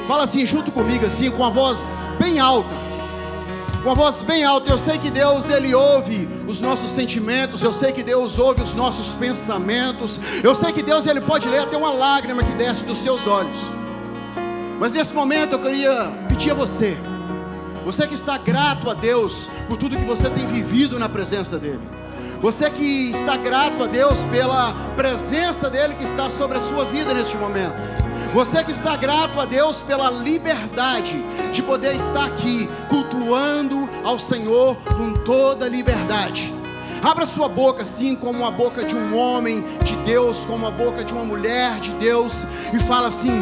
Fala assim junto comigo, assim, com a voz bem alta. Com a voz bem alta. Eu sei que Deus, Ele ouve os nossos sentimentos. Eu sei que Deus ouve os nossos pensamentos. Eu sei que Deus, Ele pode ler até uma lágrima que desce dos seus olhos. Mas nesse momento eu queria pedir a você que está grato a Deus por tudo que você tem vivido na presença dEle. Você que está grato a Deus pela presença dEle que está sobre a sua vida neste momento. Você que está grato a Deus pela liberdade de poder estar aqui cultuando ao Senhor com toda liberdade. Abra sua boca assim como a boca de um homem de Deus, como a boca de uma mulher de Deus, e fala assim: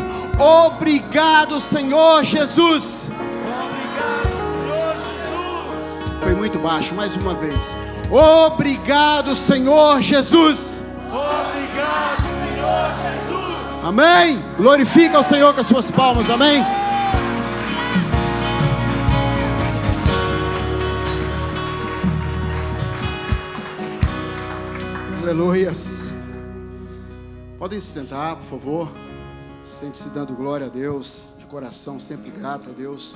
obrigado, Senhor Jesus. Obrigado, Senhor Jesus. Foi muito baixo, mais uma vez. Obrigado, Senhor Jesus. Obrigado, Senhor Jesus. Amém. Glorifica ao Senhor com as suas palmas. Amém. Aleluias. Podem se sentar, por favor. Sente-se dando glória a Deus, de coração, sempre grato a Deus.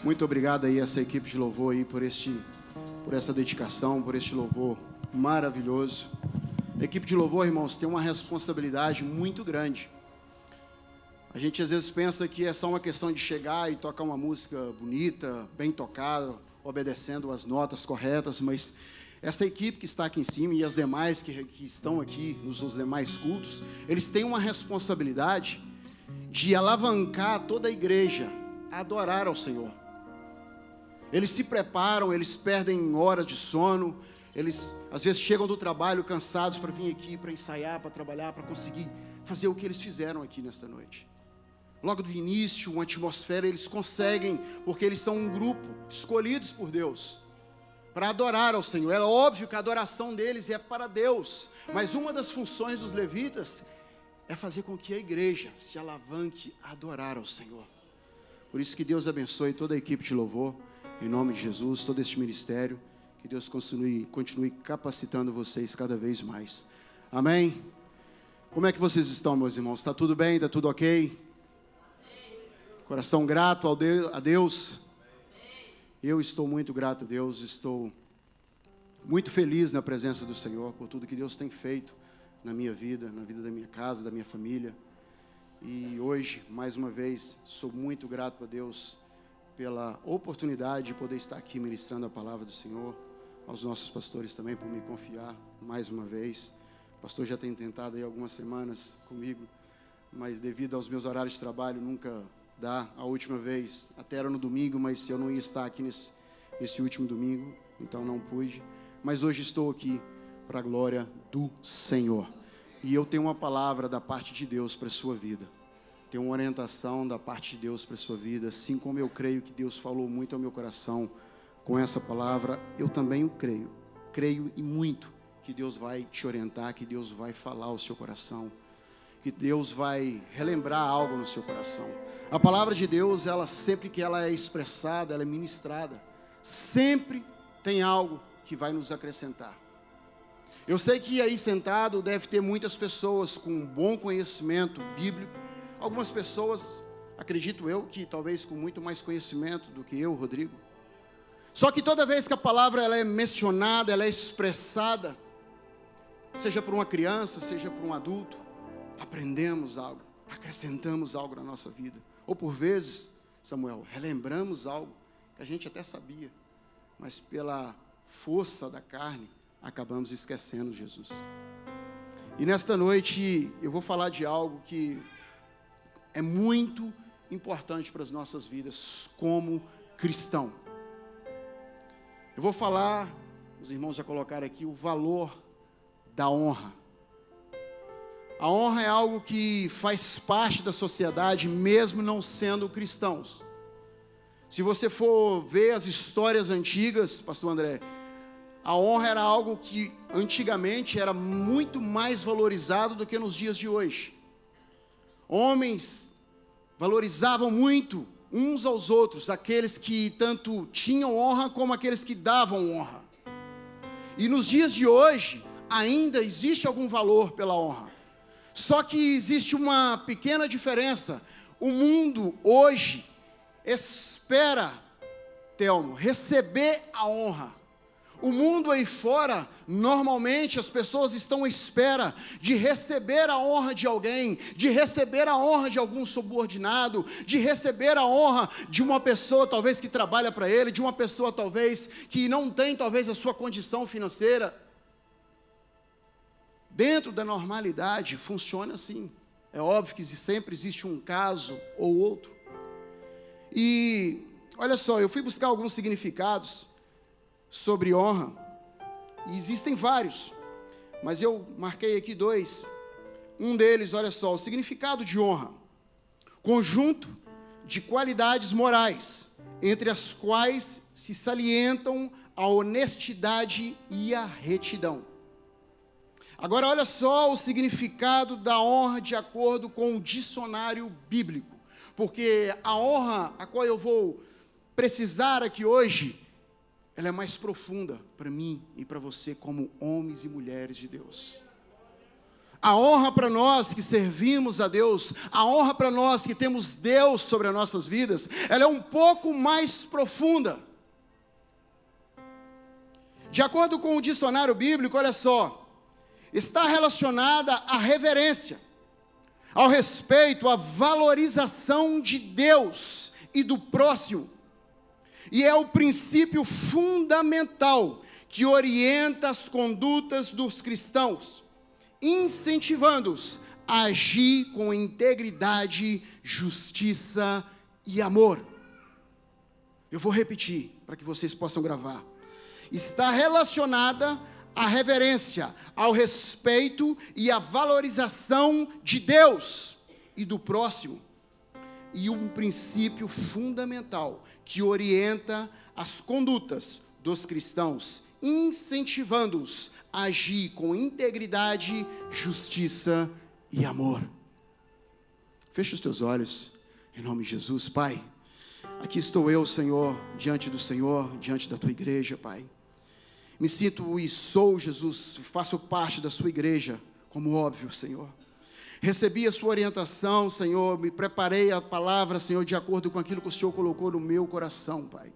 Muito obrigado aí a essa equipe de louvor aí por essa dedicação, por este louvor maravilhoso. A equipe de louvor, irmãos, tem uma responsabilidade muito grande. A gente às vezes pensa que é só uma questão de chegar e tocar uma música bonita, bem tocada, obedecendo as notas corretas, mas essa equipe que está aqui em cima e as demais que estão aqui nos demais cultos, eles têm uma responsabilidade de alavancar toda a igreja a adorar ao Senhor. Eles se preparam, eles perdem horas de sono, eles às vezes chegam do trabalho cansados para vir aqui, para ensaiar, para trabalhar, para conseguir fazer o que eles fizeram aqui nesta noite. Logo do início, uma atmosfera eles conseguem, porque eles são um grupo escolhidos por Deus para adorar ao Senhor. É óbvio que a adoração deles é para Deus, mas uma das funções dos levitas é fazer com que a igreja se alavanque a adorar ao Senhor. Por isso que Deus abençoe toda a equipe de louvor, em nome de Jesus, todo este ministério, que Deus continue capacitando vocês cada vez mais. Amém? Como é que vocês estão, meus irmãos? Está tudo bem? Está tudo ok? Coração grato a Deus? Eu estou muito grato a Deus, estou muito feliz na presença do Senhor, por tudo que Deus tem feito na minha vida, na vida da minha casa, da minha família. E hoje, mais uma vez, sou muito grato a Deus pela oportunidade de poder estar aqui ministrando a palavra do Senhor, aos nossos pastores também por me confiar mais uma vez. O pastor já tem tentado aí algumas semanas comigo, mas devido aos meus horários de trabalho nunca dá. A última vez até era no domingo, mas eu não ia estar aqui nesse último domingo, então não pude. Mas hoje estou aqui para a glória do Senhor. E eu tenho uma palavra da parte de Deus para a sua vida. Tenho uma orientação da parte de Deus para a sua vida. Assim como eu creio que Deus falou muito ao meu coração com essa palavra, eu também o creio. Creio e muito que Deus vai te orientar, que Deus vai falar ao seu coração, que Deus vai relembrar algo no seu coração. A palavra de Deus, ela sempre que ela é expressada, ela é ministrada, sempre tem algo que vai nos acrescentar. Eu sei que aí sentado deve ter muitas pessoas com um bom conhecimento bíblico, algumas pessoas, acredito eu, que talvez com muito mais conhecimento do que eu, Rodrigo. Só que toda vez que a palavra ela é mencionada, ela é expressada, seja por uma criança, seja por um adulto, aprendemos algo, acrescentamos algo na nossa vida. Ou por vezes, Samuel, relembramos algo que a gente até sabia, mas pela força da carne, acabamos esquecendo Jesus. E nesta noite, eu vou falar de algo que é muito importante para as nossas vidas como cristão. Eu vou falar, os irmãos já colocaram aqui, o valor da honra. A honra é algo que faz parte da sociedade, mesmo não sendo cristãos. Se você for ver as histórias antigas, pastor André, a honra era algo que antigamente era muito mais valorizado do que nos dias de hoje. Homens valorizavam muito uns aos outros, aqueles que tanto tinham honra como aqueles que davam honra. E nos dias de hoje, ainda existe algum valor pela honra. Só que existe uma pequena diferença. O mundo hoje espera, Telmo, receber a honra. O mundo aí fora, normalmente as pessoas estão à espera de receber a honra de alguém, de receber a honra de algum subordinado, de receber a honra de uma pessoa talvez que trabalha para ele, de uma pessoa talvez que não tem talvez a sua condição financeira. Dentro da normalidade funciona assim. É óbvio que sempre existe um caso ou outro. E olha só, eu fui buscar alguns significados sobre honra, e existem vários, mas eu marquei aqui 2. Um deles, olha só, o significado de honra: conjunto de qualidades morais, entre as quais se salientam a honestidade e a retidão. Agora olha só o significado da honra de acordo com o dicionário bíblico, porque a honra a qual eu vou precisar aqui hoje, ela é mais profunda para mim e para você como homens e mulheres de Deus. A honra para nós que servimos a Deus, a honra para nós que temos Deus sobre as nossas vidas, ela é um pouco mais profunda. De acordo com o dicionário bíblico, olha só, está relacionada à reverência, ao respeito, à valorização de Deus e do próximo. E é o princípio fundamental que orienta as condutas dos cristãos, incentivando-os a agir com integridade, justiça e amor. Eu vou repetir para que vocês possam gravar. Está relacionada à reverência, ao respeito e à valorização de Deus e do próximo. E um princípio fundamental que orienta as condutas dos cristãos, incentivando-os a agir com integridade, justiça e amor. Fecha os teus olhos, em nome de Jesus. Pai, aqui estou eu, Senhor, diante do Senhor, diante da Tua igreja, Pai. Me sinto e sou, Jesus, faço parte da Sua igreja, como óbvio, Senhor. Recebi a sua orientação, Senhor, me preparei a palavra, Senhor, de acordo com aquilo que o Senhor colocou no meu coração, Pai.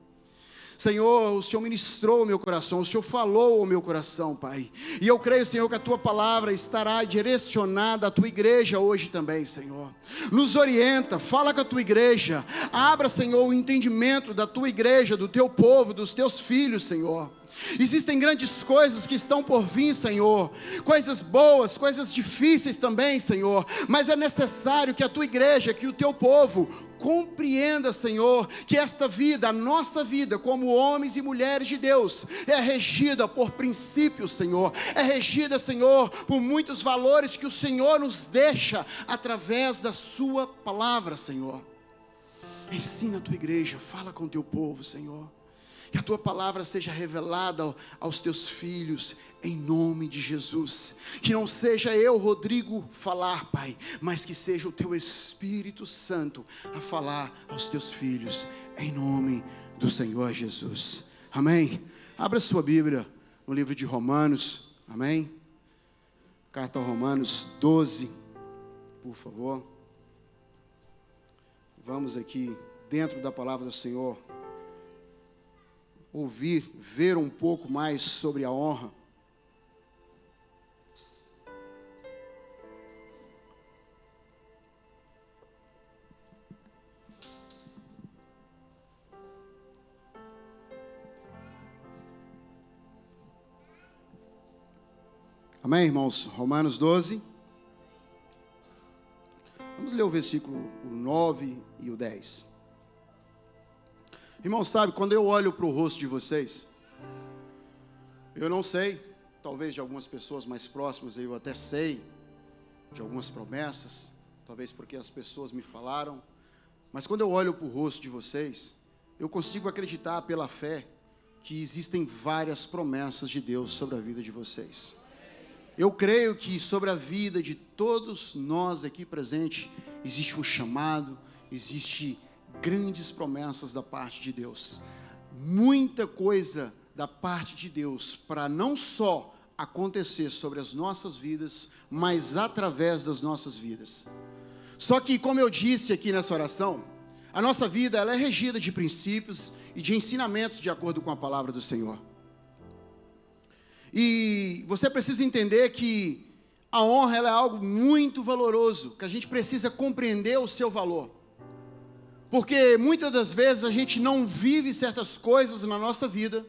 Senhor, o Senhor ministrou o meu coração, o Senhor falou ao meu coração, Pai. E eu creio, Senhor, que a Tua palavra estará direcionada à Tua igreja hoje também, Senhor. Nos orienta, fala com a Tua igreja. Abra, Senhor, o entendimento da Tua igreja, do Teu povo, dos Teus filhos, Senhor. Existem grandes coisas que estão por vir, Senhor, coisas boas, coisas difíceis também, Senhor, mas é necessário que a Tua igreja, que o Teu povo compreenda, Senhor, que esta vida, a nossa vida como homens e mulheres de Deus, é regida por princípios, Senhor, é regida, Senhor, por muitos valores que o Senhor nos deixa através da Sua palavra, Senhor. Ensina a Tua igreja, fala com o Teu povo, Senhor. Que a Tua palavra seja revelada aos Teus filhos, em nome de Jesus. Que não seja eu, Rodrigo, falar, Pai, mas que seja o Teu Espírito Santo a falar aos Teus filhos, em nome do Senhor Jesus. Amém? Abra sua Bíblia no livro de Romanos, amém? Carta a Romanos 12, por favor. Vamos aqui, dentro da palavra do Senhor, ouvir, ver um pouco mais sobre a honra. Amém, irmãos? Romanos 12. Vamos ler o versículo 9 e o 10. Irmão, sabe, quando eu olho para o rosto de vocês, eu não sei, talvez de algumas pessoas mais próximas, eu até sei, de algumas promessas, talvez porque as pessoas me falaram, mas quando eu olho para o rosto de vocês, eu consigo acreditar pela fé, que existem várias promessas de Deus sobre a vida de vocês. Eu creio que sobre a vida de todos nós aqui presentes, existe um chamado, existe grandes promessas da parte de Deus, muita coisa da parte de Deus, para não só acontecer sobre as nossas vidas, mas através das nossas vidas. Só que, como eu disse aqui nessa oração, a nossa vida ela é regida de princípios e de ensinamentos de acordo com a palavra do Senhor. E você precisa entender que a honra ela é algo muito valoroso, que a gente precisa compreender o seu valor. Porque muitas das vezes a gente não vive certas coisas na nossa vida,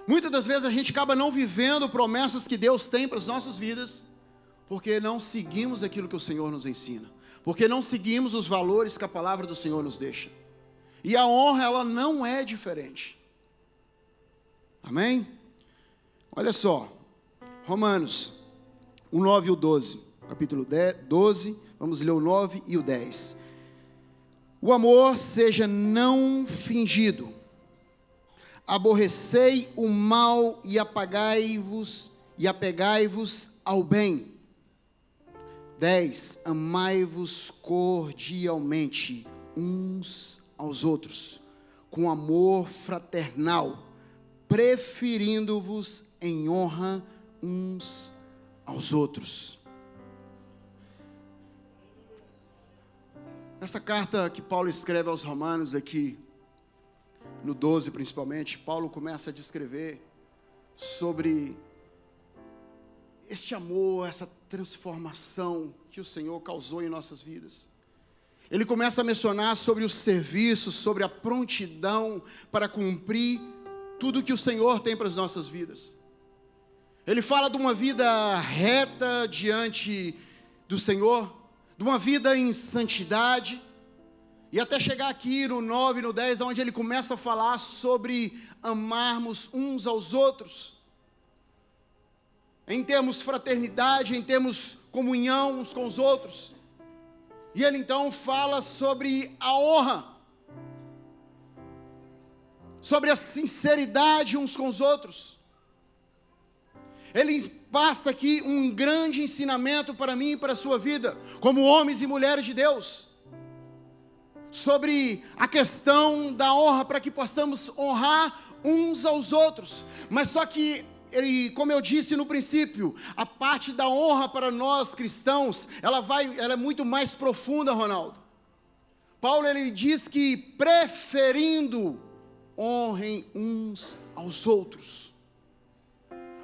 muitas das vezes a gente acaba não vivendo promessas que Deus tem para as nossas vidas, porque não seguimos aquilo que o Senhor nos ensina, porque não seguimos os valores que a palavra do Senhor nos deixa. E a honra ela não é diferente. Amém? Olha só, Romanos, o 9 e o 12, capítulo 12, vamos ler o 9 e o 10. O amor seja não fingido, aborrecei o mal e apegai-vos ao bem. 10, amai-vos cordialmente uns aos outros, com amor fraternal, preferindo-vos em honra uns aos outros. Essa carta que Paulo escreve aos Romanos aqui, no 12 principalmente, Paulo começa a descrever sobre este amor, essa transformação que o Senhor causou em nossas vidas. Ele começa a mencionar sobre o serviço, sobre a prontidão para cumprir tudo que o Senhor tem para as nossas vidas. Ele fala de uma vida reta diante do Senhor, de uma vida em santidade, e até chegar aqui no 9 e no 10, onde ele começa a falar sobre amarmos uns aos outros, em termos fraternidade, em termos comunhão uns com os outros. E ele então fala sobre a honra, sobre a sinceridade uns com os outros. Ele passa aqui um grande ensinamento para mim e para a sua vida, como homens e mulheres de Deus, sobre a questão da honra, para que possamos honrar uns aos outros. Mas só que, como eu disse no princípio, a parte da honra para nós cristãos, ela é muito mais profunda, Ronaldo. Paulo ele diz que preferindo, honrem uns aos outros.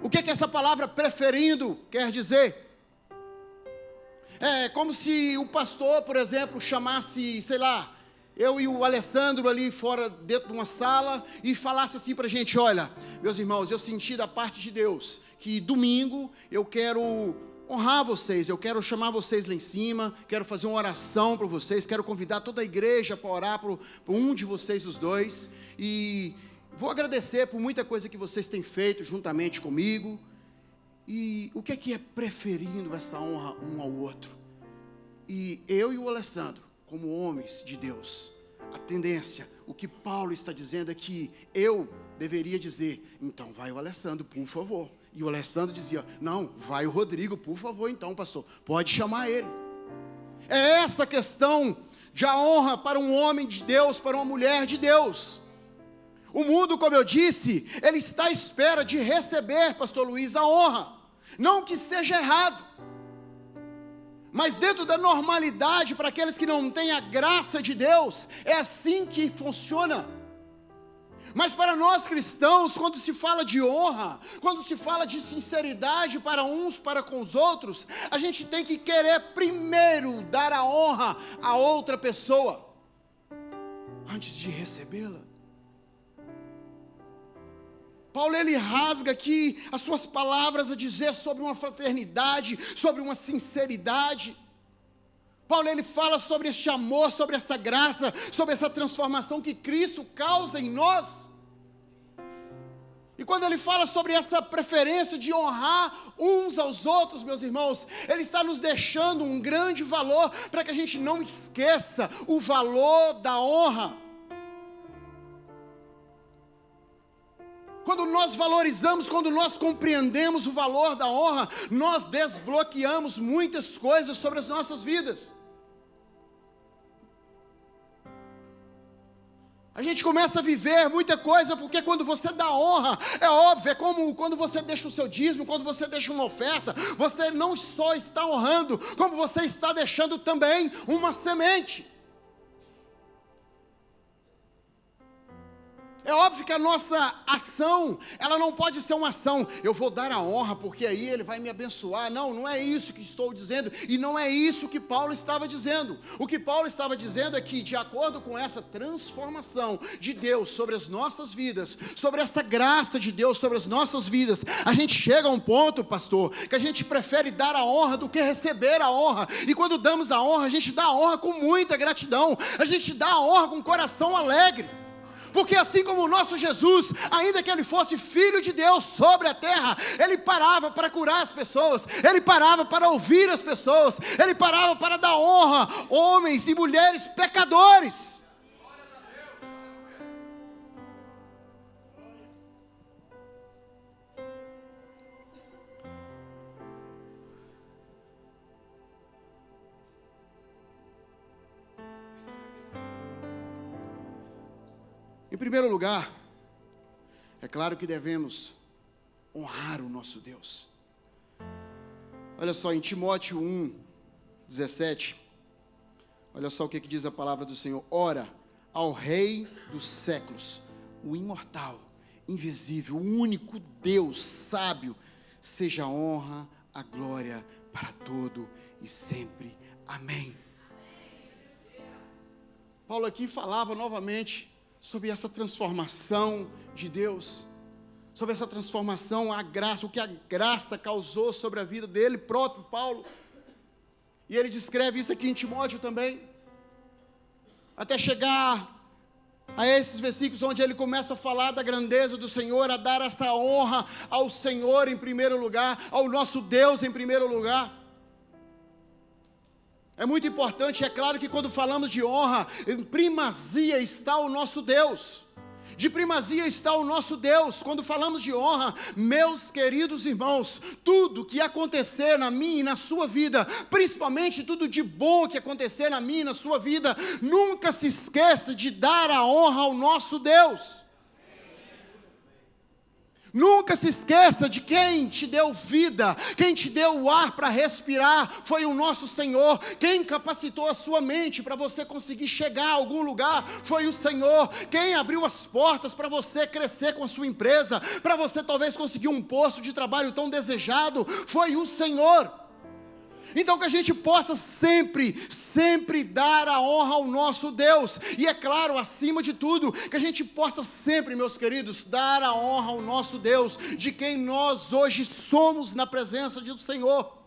O que essa palavra preferindo quer dizer? É como se o pastor, por exemplo, chamasse, sei lá, eu e o Alessandro ali fora, dentro de uma sala, e falasse assim para a gente: olha, meus irmãos, eu senti da parte de Deus, que domingo eu quero honrar vocês, eu quero chamar vocês lá em cima, quero fazer uma oração para vocês, quero convidar toda a igreja para orar por um de vocês, os dois, e vou agradecer por muita coisa que vocês têm feito juntamente comigo. E o que é preferindo essa honra um ao outro? E eu e o Alessandro, como homens de Deus, a tendência, o que Paulo está dizendo é que eu deveria dizer: então vai o Alessandro, por favor. E o Alessandro dizia: não, vai o Rodrigo, por favor, então pastor, pode chamar ele. É essa questão de a honra para um homem de Deus, para uma mulher de Deus. O mundo, como eu disse, ele está à espera de receber, pastor Luiz, a honra. Não que seja errado, mas dentro da normalidade, para aqueles que não têm a graça de Deus, é assim que funciona. Mas para nós cristãos, quando se fala de honra, quando se fala de sinceridade para uns para com os outros, a gente tem que querer primeiro dar a honra a outra pessoa, antes de recebê-la. Paulo ele rasga aqui as suas palavras a dizer sobre uma fraternidade, sobre uma sinceridade. Paulo ele fala sobre este amor, sobre essa graça, sobre essa transformação que Cristo causa em nós. E quando ele fala sobre essa preferência de honrar uns aos outros, meus irmãos, ele está nos deixando um grande valor para que a gente não esqueça o valor da honra. Quando nós valorizamos, quando nós compreendemos o valor da honra, nós desbloqueamos muitas coisas sobre as nossas vidas. A gente começa a viver muita coisa, porque quando você dá honra, é óbvio, é como quando você deixa o seu dízimo, quando você deixa uma oferta, você não só está honrando, como você está deixando também uma semente. É óbvio que a nossa ação, ela não pode ser uma ação, eu vou dar a honra porque aí ele vai me abençoar. Não, não é isso que estou dizendo, e não é isso que Paulo estava dizendo. O que Paulo estava dizendo é que, de acordo com essa transformação de Deus sobre as nossas vidas, sobre essa graça de Deus sobre as nossas vidas, a gente chega a um ponto, pastor, que a gente prefere dar a honra do que receber a honra. E quando damos a honra, a gente dá a honra com muita gratidão, a gente dá a honra com o coração alegre. Porque assim como o nosso Jesus, ainda que ele fosse filho de Deus sobre a terra, ele parava para curar as pessoas, ele parava para ouvir as pessoas, ele parava para dar honra a homens e mulheres pecadores. Em primeiro lugar, é claro que devemos honrar o nosso Deus. Olha só, em Timóteo 1:17, olha só o que diz a palavra do Senhor. Ora, ao Rei dos séculos, o imortal, invisível, o único Deus sábio, seja a honra, a glória para todo e sempre. Amém. Paulo aqui falava novamente sobre essa transformação de Deus, sobre essa transformação, a graça, o que a graça causou sobre a vida dele próprio, Paulo. E ele descreve isso aqui em Timóteo também, até chegar a esses versículos onde ele começa a falar da grandeza do Senhor, a dar essa honra ao Senhor em primeiro lugar, ao nosso Deus em primeiro lugar. É muito importante, é claro que quando falamos de honra, em primazia está o nosso Deus. De primazia está o nosso Deus. Quando falamos de honra, meus queridos irmãos, tudo que acontecer na minha e na sua vida, principalmente tudo de bom que acontecer na minha e na sua vida, nunca se esqueça de dar a honra ao nosso Deus. Nunca se esqueça de quem te deu vida, quem te deu o ar para respirar, foi o nosso Senhor. Quem capacitou a sua mente para você conseguir chegar a algum lugar, foi o Senhor. Quem abriu as portas para você crescer com a sua empresa, para você talvez conseguir um posto de trabalho tão desejado, foi o Senhor. Então que a gente possa sempre dar a honra ao nosso Deus. E é claro, acima de tudo, que a gente possa sempre, meus queridos, dar a honra ao nosso Deus, de quem nós hoje somos na presença do Senhor.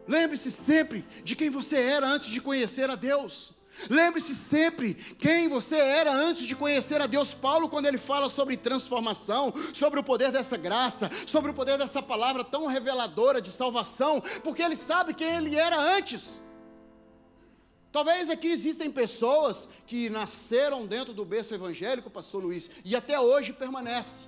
Lembre-se sempre de quem você era antes de conhecer a Deus. Lembre-se sempre quem você era antes de conhecer a Deus. Paulo, quando ele fala sobre transformação, sobre o poder dessa graça, sobre o poder dessa palavra tão reveladora de salvação, porque ele sabe quem ele era antes. Talvez aqui existem pessoas que nasceram dentro do berço evangélico, pastor Luiz, e até hoje permanece.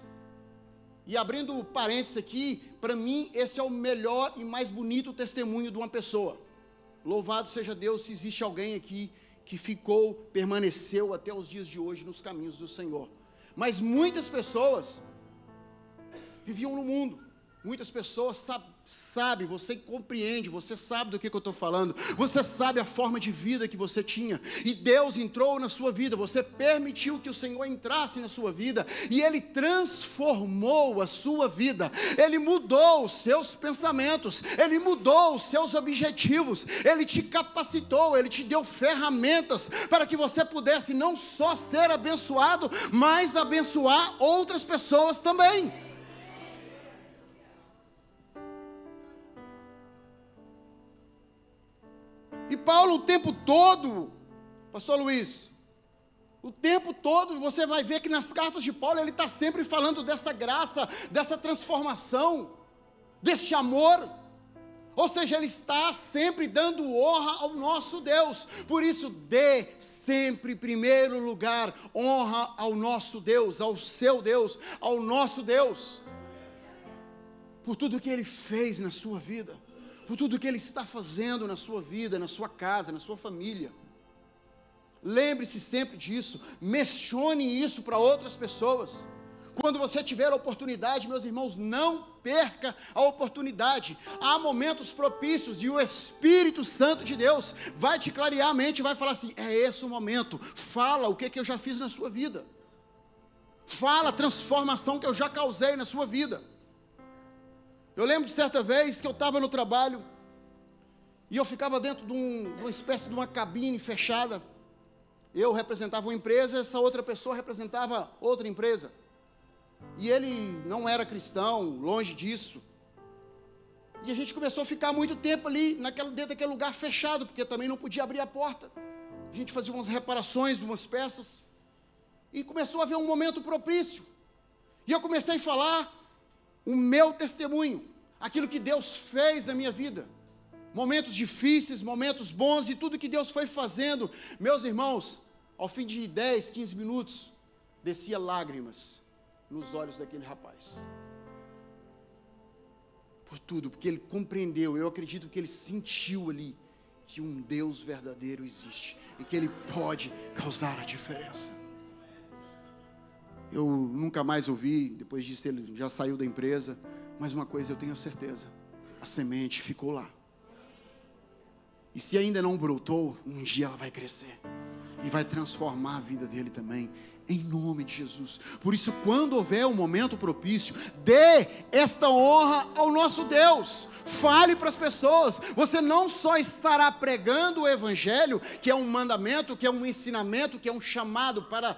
E abrindo parênteses aqui, para mim esse é o melhor e mais bonito testemunho de uma pessoa. Louvado seja Deus se existe alguém aqui que permaneceu até os dias de hoje nos caminhos do Senhor. Mas muitas pessoas viviam no mundo, muitas pessoas sabem, você compreende, você sabe do que eu estou falando, você sabe a forma de vida que você tinha, e Deus entrou na sua vida, você permitiu que o Senhor entrasse na sua vida, e Ele transformou a sua vida, Ele mudou os seus pensamentos, Ele mudou os seus objetivos, Ele te capacitou, Ele te deu ferramentas, para que você pudesse não só ser abençoado, mas abençoar outras pessoas também. E Paulo o tempo todo, pastor Luiz, o tempo todo você vai ver que nas cartas de Paulo ele está sempre falando dessa graça, dessa transformação, desse amor. Ou seja, ele está sempre dando honra ao nosso Deus. Por isso, dê sempre em primeiro lugar honra ao nosso Deus, ao seu Deus, ao nosso Deus. Por tudo que Ele fez na sua vida, por tudo que Ele está fazendo na sua vida, na sua casa, na sua família. lembre-se sempre disso, mencione isso para outras pessoas. Quando você tiver a oportunidade, meus irmãos, não perca a oportunidade. Há momentos propícios e o Espírito Santo de Deus vai te clarear a mente, vai falar assim: é esse o momento, fala o que eu já fiz na sua vida, fala a transformação que eu já causei na sua vida. Eu lembro de certa vez que eu estava no trabalho, e eu ficava dentro de uma espécie de uma cabine fechada. Eu representava uma empresa, essa outra pessoa representava outra empresa. E ele não era cristão, longe disso. E a gente começou a ficar muito tempo ali, dentro daquele lugar fechado, porque também não podia abrir a porta. A gente fazia umas reparações de umas peças. E começou a haver um momento propício. E eu comecei a falar o meu testemunho, aquilo que Deus fez na minha vida. Momentos difíceis, momentos bons e tudo que Deus foi fazendo. Meus irmãos, ao fim de 10, 15 minutos, descia lágrimas nos olhos daquele rapaz. Por tudo, porque ele compreendeu, eu acredito que ele sentiu ali, que um Deus verdadeiro existe, e que Ele pode causar a diferença. Eu nunca mais ouvi, depois disso ele já saiu da empresa, mas uma coisa eu tenho certeza, a semente ficou lá. E se ainda não brotou, um dia ela vai crescer, e vai transformar a vida dele também, em nome de Jesus. Por isso, quando houver um momento propício, dê esta honra ao nosso Deus, fale para as pessoas. Você não só estará pregando o Evangelho, que é um mandamento, que é um ensinamento, que é um chamado para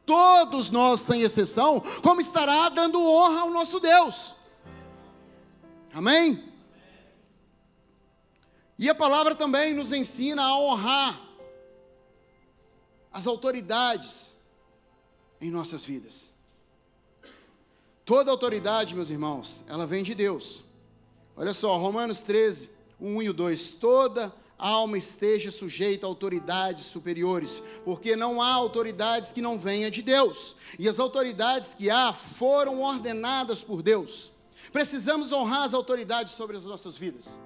todos nós, sem exceção, como estará dando honra ao nosso Deus. Amém? E a palavra também nos ensina a honrar as autoridades em nossas vidas. Toda autoridade, meus irmãos, ela vem de Deus. Olha só, Romanos 13, 1 e 2. Toda alma esteja sujeita a autoridades superiores, porque não há autoridades que não venham de Deus, e as autoridades que há foram ordenadas por Deus. Precisamos honrar as autoridades sobre as nossas vidas.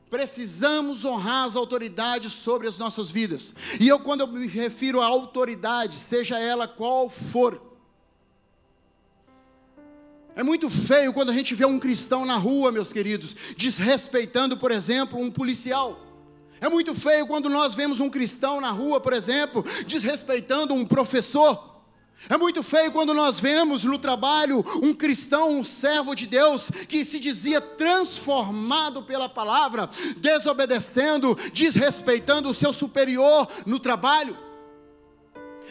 Precisamos honrar as autoridades sobre as nossas vidas. E quando eu me refiro à autoridade, seja ela qual for, é muito feio quando a gente vê um cristão na rua, meus queridos, desrespeitando, por exemplo, um policial. É muito feio quando nós vemos um cristão na rua, por exemplo, desrespeitando um professor. É muito feio quando nós vemos no trabalho um cristão, um servo de Deus, que se dizia transformado pela palavra, desobedecendo, desrespeitando o seu superior no trabalho.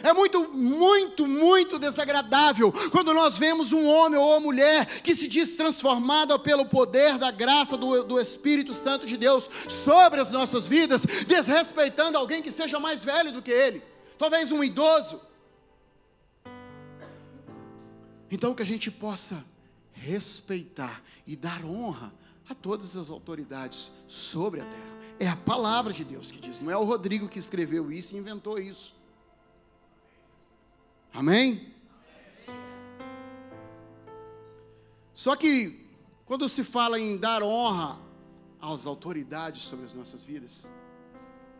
É muito desagradável quando nós vemos um homem ou uma mulher que se diz transformada pelo poder da graça do Espírito Santo de Deus sobre as nossas vidas, desrespeitando alguém que seja mais velho do que ele, talvez um idoso. Então que a gente possa respeitar e dar honra a todas as autoridades sobre a terra. É a palavra de Deus que diz, não é o Rodrigo que escreveu isso e inventou isso. Amém? Só que quando se fala em dar honra às autoridades sobre as nossas vidas,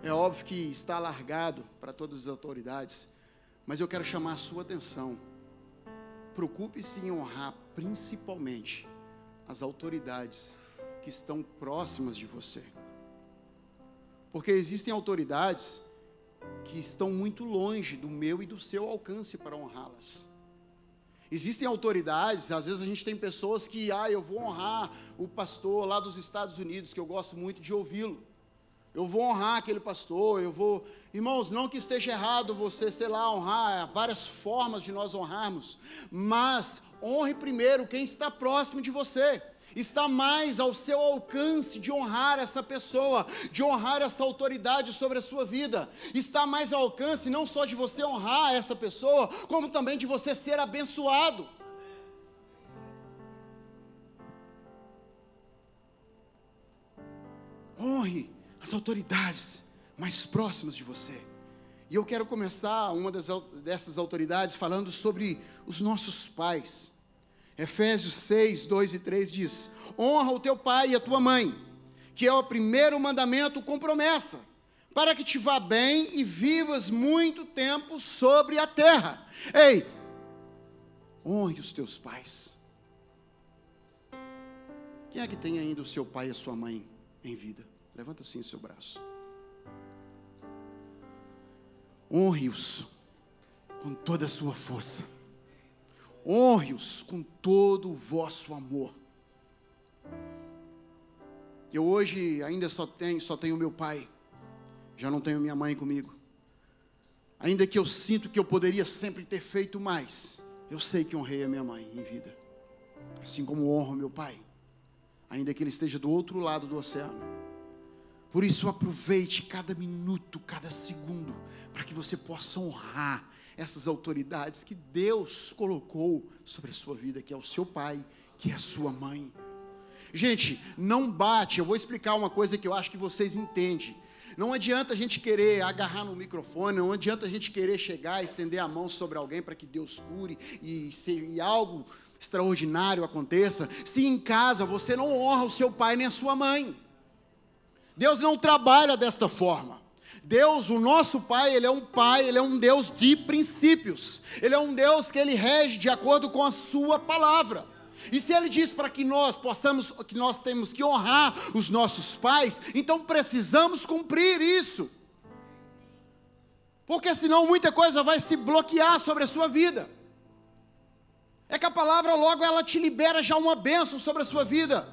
é óbvio que está alargado para todas as autoridades, mas eu quero chamar a sua atenção. Preocupe-se em honrar principalmente as autoridades que estão próximas de você. Porque existem autoridades que estão muito longe do meu e do seu alcance para honrá-las. Existem autoridades, às vezes a gente tem pessoas que, eu vou honrar o pastor lá dos Estados Unidos, que eu gosto muito de ouvi-lo. Eu vou honrar aquele pastor, Irmãos, não que esteja errado você, honrar, há várias formas de nós honrarmos, mas honre primeiro quem está próximo de você. Está mais ao seu alcance de honrar essa pessoa, de honrar essa autoridade sobre a sua vida. Está mais ao alcance não só de você honrar essa pessoa, como também de você ser abençoado. Honre as autoridades mais próximas de você. E eu quero começar uma dessas autoridades falando sobre os nossos pais. Efésios 6, 2 e 3 diz: honra o teu pai e a tua mãe, que é o primeiro mandamento com promessa, para que te vá bem e vivas muito tempo sobre a terra. Ei, honre os teus pais. Quem é que tem ainda o seu pai e a sua mãe em vida? Levanta assim o seu braço. Honre-os com toda a sua força. Honre-os com todo o vosso amor. Eu hoje ainda só tenho meu pai. Já não tenho minha mãe comigo. Ainda que eu sinto que eu poderia sempre ter feito mais, eu sei que honrei a minha mãe em vida. Assim como honro meu pai, ainda que ele esteja do outro lado do oceano. Por isso aproveite cada minuto, cada segundo, para que você possa honrar essas autoridades que Deus colocou sobre a sua vida, que é o seu pai, que é a sua mãe. Gente, não bate, eu vou explicar uma coisa que eu acho que vocês entendem. Não adianta a gente querer agarrar no microfone, não adianta a gente querer chegar, estender a mão sobre alguém para que Deus cure e algo extraordinário aconteça, se em casa você não honra o seu pai nem a sua mãe. Deus não trabalha desta forma. Deus, o nosso pai, ele é um Deus de princípios. Ele é um Deus que ele rege de acordo com a sua palavra. E se ele diz para que nós temos que honrar os nossos pais, então precisamos cumprir isso. Porque senão muita coisa vai se bloquear sobre a sua vida. É que a palavra logo ela te libera já uma bênção sobre a sua vida.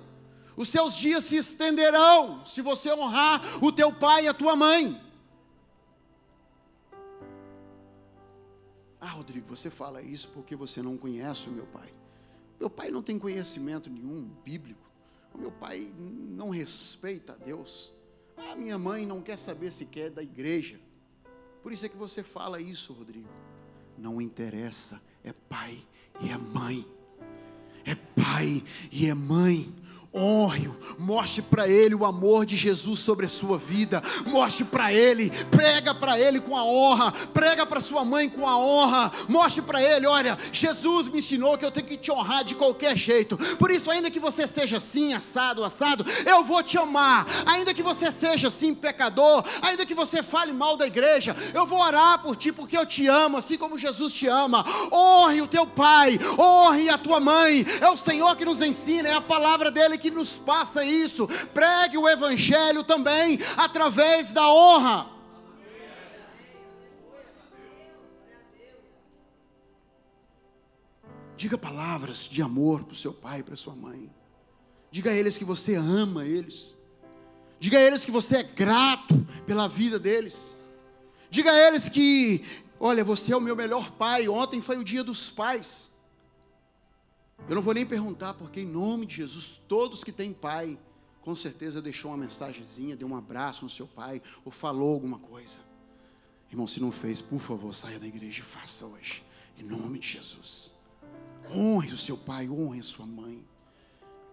Os seus dias se estenderão se você honrar o teu pai e a tua mãe. Ah, Rodrigo, você fala isso porque você não conhece o meu pai. Meu pai não tem conhecimento nenhum bíblico. O meu pai não respeita a Deus. A minha mãe não quer saber sequer da igreja. Por isso é que você fala isso, Rodrigo. Não interessa, é pai e é mãe. É pai e é mãe. Honre-o, mostre para ele o amor de Jesus sobre a sua vida, mostre para ele, prega para ele com a honra, prega para sua mãe com a honra, mostre para ele, olha, Jesus me ensinou que eu tenho que te honrar de qualquer jeito, por isso ainda que você seja assim, assado, eu vou te amar, ainda que você seja assim, pecador, ainda que você fale mal da igreja, eu vou orar por ti, porque eu te amo, assim como Jesus te ama. Honre o teu pai, honre a tua mãe, é o Senhor que nos ensina, é a palavra dele que nos passa isso. Pregue o evangelho também através da honra. Diga palavras de amor para o seu pai e para a sua mãe. Diga a eles que você ama eles. Diga a eles que você é grato pela vida deles. Diga a eles que, olha, você é o meu melhor pai. Ontem foi o dia dos pais. Eu não vou nem perguntar, porque em nome de Jesus, todos que têm pai, com certeza deixou uma mensagenzinha, deu um abraço no seu pai, ou falou alguma coisa. Irmão, se não fez, por favor, saia da igreja e faça hoje, em nome de Jesus. Honre o seu pai, honre a sua mãe.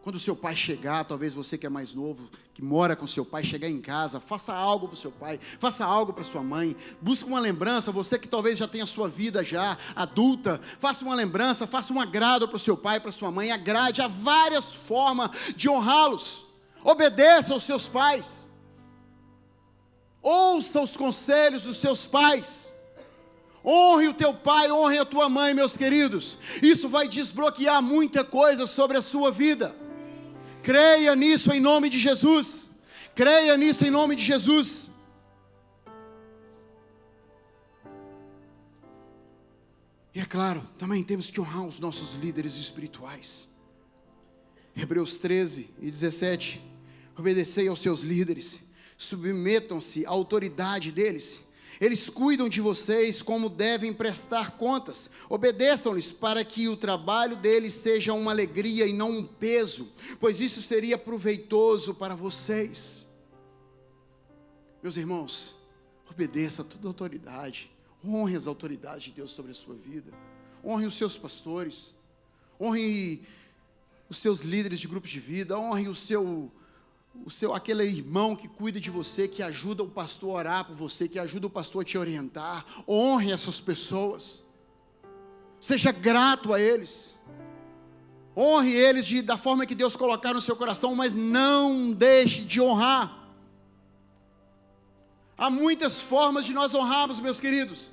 Quando o seu pai chegar, talvez você que é mais novo, que mora com seu pai, chegar em casa, faça algo para o seu pai, faça algo para sua mãe, busque uma lembrança, você que talvez já tenha a sua vida já adulta, faça uma lembrança, faça um agrado para o seu pai, para a sua mãe, agrade, há várias formas de honrá-los, obedeça aos seus pais, ouça os conselhos dos seus pais, honre o teu pai, honre a tua mãe, meus queridos, isso vai desbloquear muita coisa sobre a sua vida. Creia nisso em nome de Jesus. Creia nisso em nome de Jesus. E é claro, também temos que honrar os nossos líderes espirituais. Hebreus 13:17. Obedecei aos seus líderes, submetam-se à autoridade deles. Eles cuidam de vocês como devem prestar contas. Obedeçam-lhes para que o trabalho deles seja uma alegria e não um peso, pois isso seria proveitoso para vocês. Meus irmãos, obedeça a toda autoridade. Honre as autoridades de Deus sobre a sua vida. Honre os seus pastores. Honre os seus líderes de grupos de vida. Honre aquele irmão que cuida de você, que ajuda o pastor a orar por você, que ajuda o pastor a te orientar. Honre essas pessoas. Seja grato a eles. Honre eles da forma que Deus colocar no seu coração, mas não deixe de honrar. Há muitas formas de nós honrarmos, meus queridos.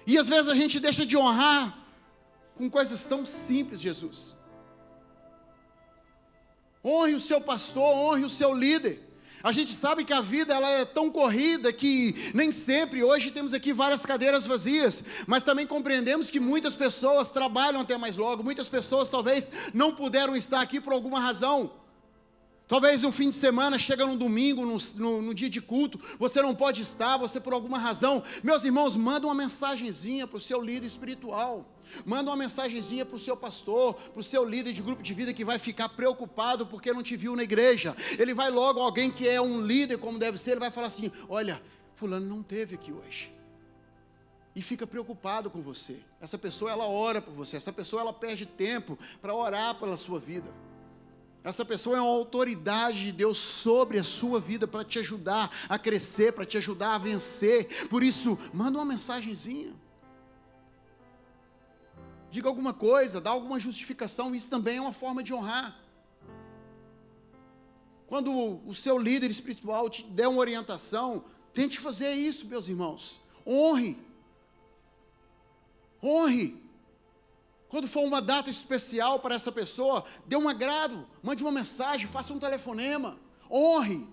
E às vezes a gente deixa de honrar com coisas tão simples, Jesus. Honre o seu pastor, honre o seu líder. A gente sabe que a vida ela é tão corrida que nem sempre, hoje temos aqui várias cadeiras vazias, mas também compreendemos que muitas pessoas trabalham até mais logo, muitas pessoas talvez não puderam estar aqui por alguma razão. Talvez no fim de semana, chega no domingo, no dia de culto, você não pode estar, você por alguma razão. Meus irmãos, manda uma mensagenzinha para o seu líder espiritual. Manda uma mensagenzinha para o seu pastor, para o seu líder de grupo de vida que vai ficar preocupado porque não te viu na igreja. Ele vai logo, alguém que é um líder como deve ser, ele vai falar assim, olha, fulano não teve aqui hoje. E fica preocupado com você. Essa pessoa, ela ora por você. Essa pessoa, ela perde tempo para orar pela sua vida. Essa pessoa é uma autoridade de Deus sobre a sua vida para te ajudar a crescer, para te ajudar a vencer. Por isso, manda uma mensagenzinha. Diga alguma coisa, dá alguma justificação. Isso também é uma forma de honrar. Quando o seu líder espiritual te der uma orientação, tente fazer isso, meus irmãos. Honre. Honre. Quando for uma data especial para essa pessoa, dê um agrado, mande uma mensagem, faça um telefonema, honre.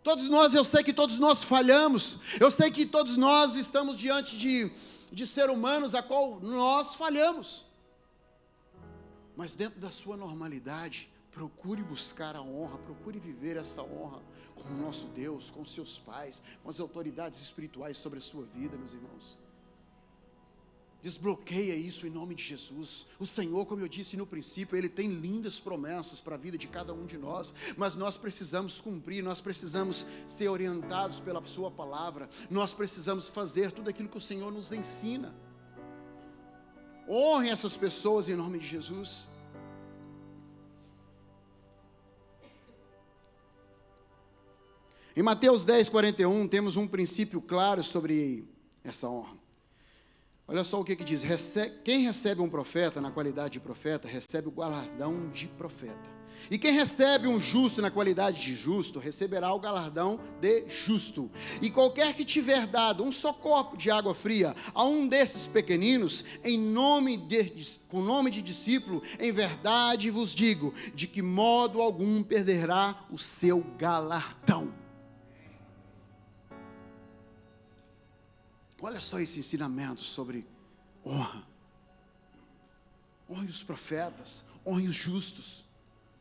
Todos nós, eu sei que todos nós falhamos, eu sei que todos nós estamos diante de ser humanos a qual nós falhamos. Mas dentro da sua normalidade, procure buscar a honra, procure viver essa honra com o nosso Deus, com os seus pais, com as autoridades espirituais sobre a sua vida, meus irmãos. Desbloqueia isso em nome de Jesus. O Senhor, como eu disse no princípio, Ele tem lindas promessas para a vida de cada um de nós, mas nós precisamos cumprir, nós precisamos ser orientados pela sua palavra, nós precisamos fazer tudo aquilo que o Senhor nos ensina. Honre essas pessoas em nome de Jesus. Em Mateus 10:41 temos um princípio claro sobre essa honra. Olha só o que diz, quem recebe um profeta na qualidade de profeta, recebe o galardão de profeta. E quem recebe um justo na qualidade de justo, receberá o galardão de justo. E qualquer que tiver dado um só copo de água fria a um desses pequeninos, com nome de discípulo, em verdade vos digo, de que modo algum perderá o seu galardão. Olha só esse ensinamento sobre honra. Honre os profetas, honre os justos.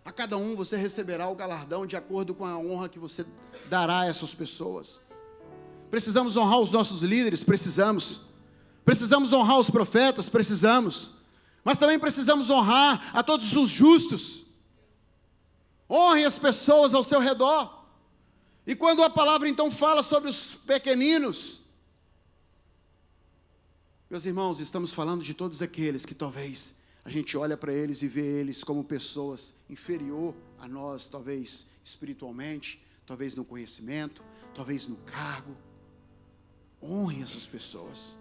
A cada um você receberá o galardão de acordo com a honra que você dará a essas pessoas. Precisamos honrar os nossos líderes? Precisamos. Precisamos honrar os profetas? Precisamos. Mas também precisamos honrar a todos os justos. Honre as pessoas ao seu redor. E quando a palavra então fala sobre os pequeninos, meus irmãos, estamos falando de todos aqueles que talvez a gente olha para eles e vê eles como pessoas inferior a nós, talvez espiritualmente, talvez no conhecimento, talvez no cargo. Honre essas pessoas.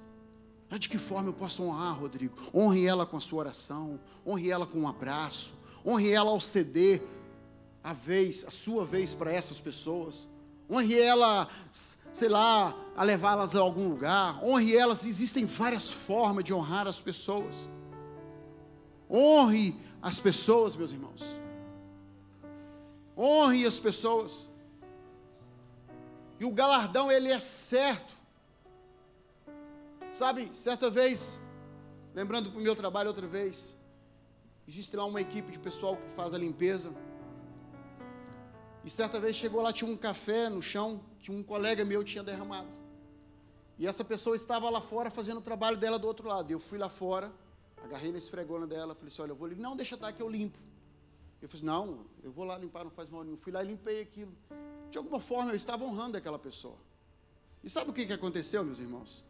Mas de que forma eu posso honrar, Rodrigo? Honre ela com a sua oração, honre ela com um abraço, honre ela ao ceder a sua vez para essas pessoas, honre ela, sei lá, a levá-las a algum lugar, honre elas. Existem várias formas de honrar as pessoas. Honre as pessoas, meus irmãos. Honre as pessoas. E o galardão, ele é certo. Sabe, certa vez, lembrando para o meu trabalho outra vez, existe lá uma equipe de pessoal que faz a limpeza. E certa vez chegou lá, tinha um café no chão que um colega meu tinha derramado. E essa pessoa estava lá fora fazendo o trabalho dela do outro lado. Eu fui lá fora, agarrei na esfregona dela, falei assim, olha, eu vou limpar. Não, deixa estar que eu limpo. Eu falei, não, eu vou lá limpar, não faz mal nenhum. Fui lá e limpei aquilo. De alguma forma eu estava honrando aquela pessoa. E sabe o que aconteceu, meus irmãos?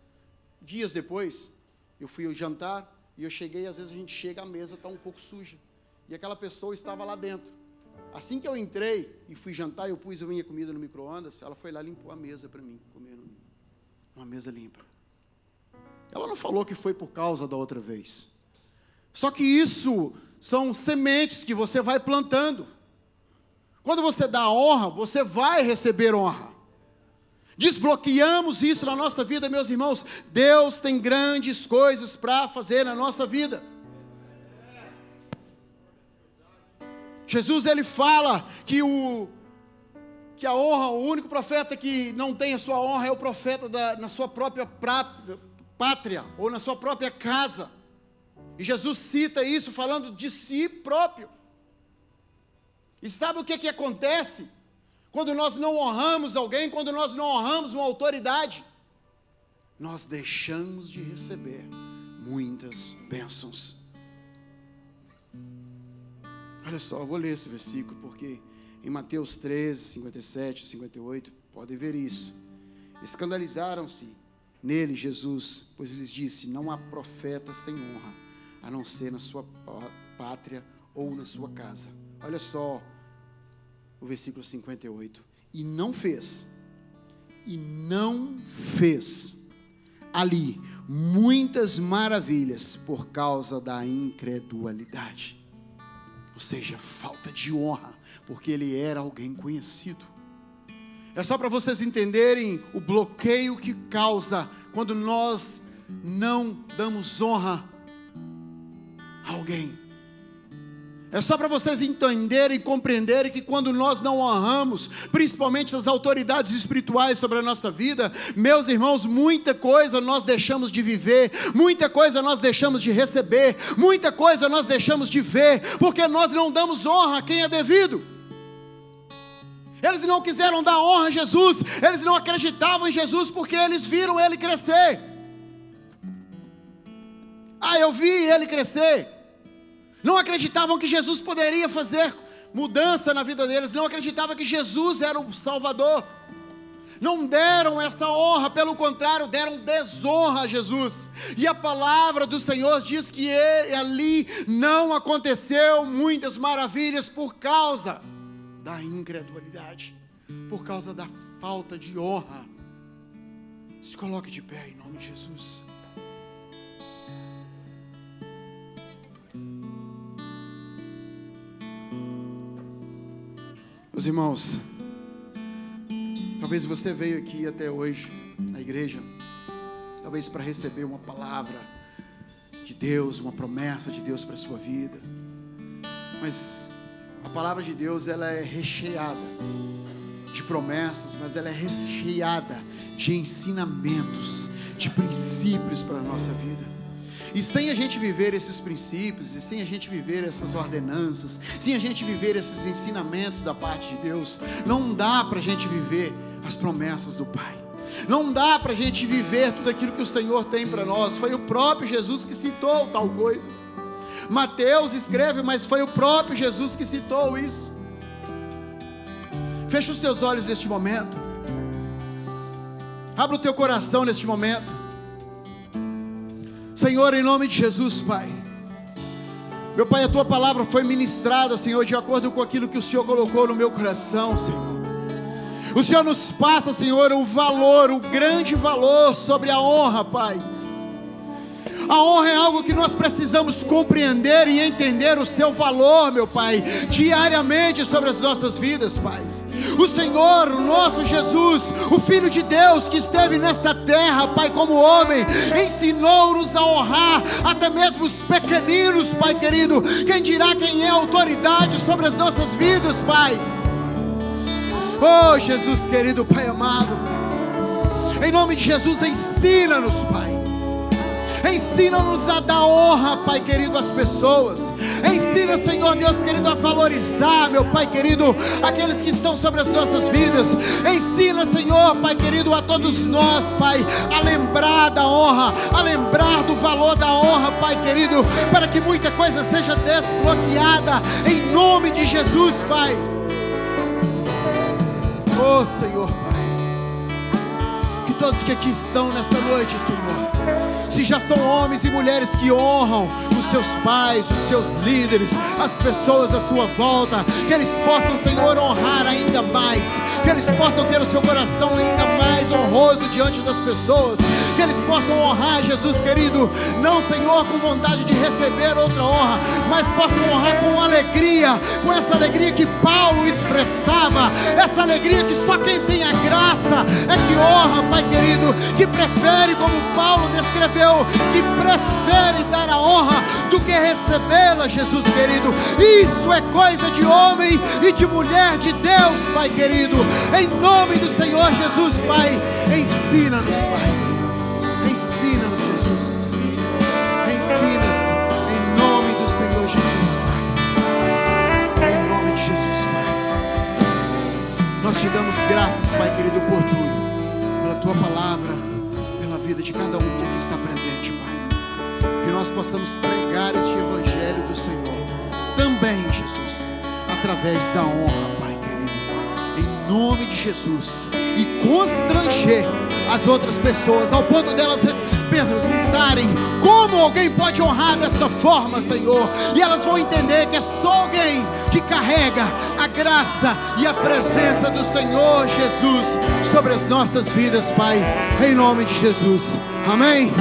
Dias depois, eu fui ao jantar e eu cheguei, às vezes a gente chega, a mesa está um pouco suja. E aquela pessoa estava lá dentro. Assim que eu entrei e fui jantar, eu pus a minha comida no micro-ondas, ela foi lá e limpou a mesa para mim, comer uma mesa limpa. Ela não falou que foi por causa da outra vez. Só que isso são sementes que você vai plantando. Quando você dá honra, você vai receber honra. Desbloqueamos isso na nossa vida, meus irmãos. Deus tem grandes coisas para fazer na nossa vida. Jesus, ele fala que a honra, o único profeta que não tem a sua honra é o profeta na sua própria pátria, ou na sua própria casa. E Jesus cita isso falando de si próprio. E sabe o que acontece? Quando nós não honramos alguém, quando nós não honramos uma autoridade, nós deixamos de receber muitas bênçãos. Olha só, eu vou ler esse versículo, porque em Mateus 13, 57, 58, podem ver isso. Escandalizaram-se nele, Jesus, pois lhes disse: não há profeta sem honra, a não ser na sua pátria ou na sua casa. Olha só o versículo 58. E não fez ali muitas maravilhas por causa da incredulidade. Ou seja, falta de honra, porque ele era alguém conhecido. É só para vocês entenderem o bloqueio que causa quando nós não damos honra a alguém. É só para vocês entenderem e compreenderem que quando nós não honramos, principalmente as autoridades espirituais sobre a nossa vida, meus irmãos, muita coisa nós deixamos de viver, muita coisa nós deixamos de receber, muita coisa nós deixamos de ver, porque nós não damos honra a quem é devido. Eles não quiseram dar honra a Jesus, eles não acreditavam em Jesus, porque eles viram ele crescer. Eu vi ele crescer. Não acreditavam que Jesus poderia fazer mudança na vida deles, não acreditavam que Jesus era o Salvador. Não deram essa honra, pelo contrário, deram desonra a Jesus. E a palavra do Senhor diz que ali não aconteceu muitas maravilhas por causa da incredulidade, por causa da falta de honra. Se coloque de pé em nome de Jesus. Meus irmãos, talvez você veio aqui até hoje na igreja, talvez para receber uma palavra de Deus, uma promessa de Deus para a sua vida, mas a palavra de Deus, ela é recheada de promessas, mas ela é recheada de ensinamentos, de princípios para a nossa vida. E sem a gente viver esses princípios, e sem a gente viver essas ordenanças, sem a gente viver esses ensinamentos da parte de Deus, não dá para a gente viver as promessas do Pai. Não dá para a gente viver tudo aquilo que o Senhor tem para nós. Foi o próprio Jesus que citou tal coisa. Mateus escreve, mas foi o próprio Jesus que citou isso. Fecha os teus olhos neste momento. Abra o teu coração neste momento. Senhor, em nome de Jesus, Pai. Meu Pai, a Tua palavra foi ministrada, Senhor, de acordo com aquilo que o Senhor colocou no meu coração, Senhor. O Senhor nos passa, Senhor, o valor, o grande valor sobre a honra, Pai. A honra é algo que nós precisamos compreender e entender o seu valor, meu Pai, diariamente sobre as nossas vidas, Pai. O Senhor, o nosso Jesus, o Filho de Deus que esteve nesta terra, Pai, como homem, ensinou-nos a honrar até mesmo os pequeninos, Pai querido. Quem dirá quem é a autoridade sobre as nossas vidas, Pai? Oh, Jesus querido, Pai amado, em nome de Jesus, ensina-nos, Pai. Ensina-nos a dar honra, Pai querido, às pessoas. Ensina, Senhor Deus querido, a valorizar, meu Pai querido, aqueles que estão sobre as nossas vidas. Ensina, Senhor, Pai querido, a todos nós, Pai, a lembrar da honra, a lembrar do valor da honra, Pai querido, para que muita coisa seja desbloqueada, em nome de Jesus, Pai. Oh, Senhor, Pai, que todos que aqui estão nesta noite, Senhor, se já são homens e mulheres que honram os seus pais, os seus líderes, as pessoas à sua volta, que eles possam, Senhor, honrar ainda mais, que eles possam ter o seu coração ainda mais honroso diante das pessoas, que eles possam honrar, Jesus querido, não, Senhor, com vontade de receber outra honra, mas possam honrar com alegria, com essa alegria que Paulo expressava, essa alegria que só quem tem a graça é que honra, Pai querido, que prefere, como Paulo descreveu, que prefere dar a honra do que recebê-la, Jesus querido. Isso é coisa de homem e de mulher de Deus, Pai querido, em nome do Senhor Jesus, Pai, ensina-nos, Pai, ensina-nos, Jesus, ensina-nos, em nome do Senhor Jesus, Pai, em nome de Jesus, Pai, nós te damos graças, Pai querido, por tudo, pela Tua palavra, pela vida de cada um que aqui está presente, Pai, que nós possamos pregar este Evangelho do Senhor, também, Jesus, através da honra, Pai querido, em nome de Jesus, e constranger as outras pessoas, ao ponto delas perguntarem como alguém pode honrar desta forma, Senhor, e elas vão entender que é só alguém que carrega a graça e a presença do Senhor Jesus sobre as nossas vidas, Pai, em nome de Jesus, amém.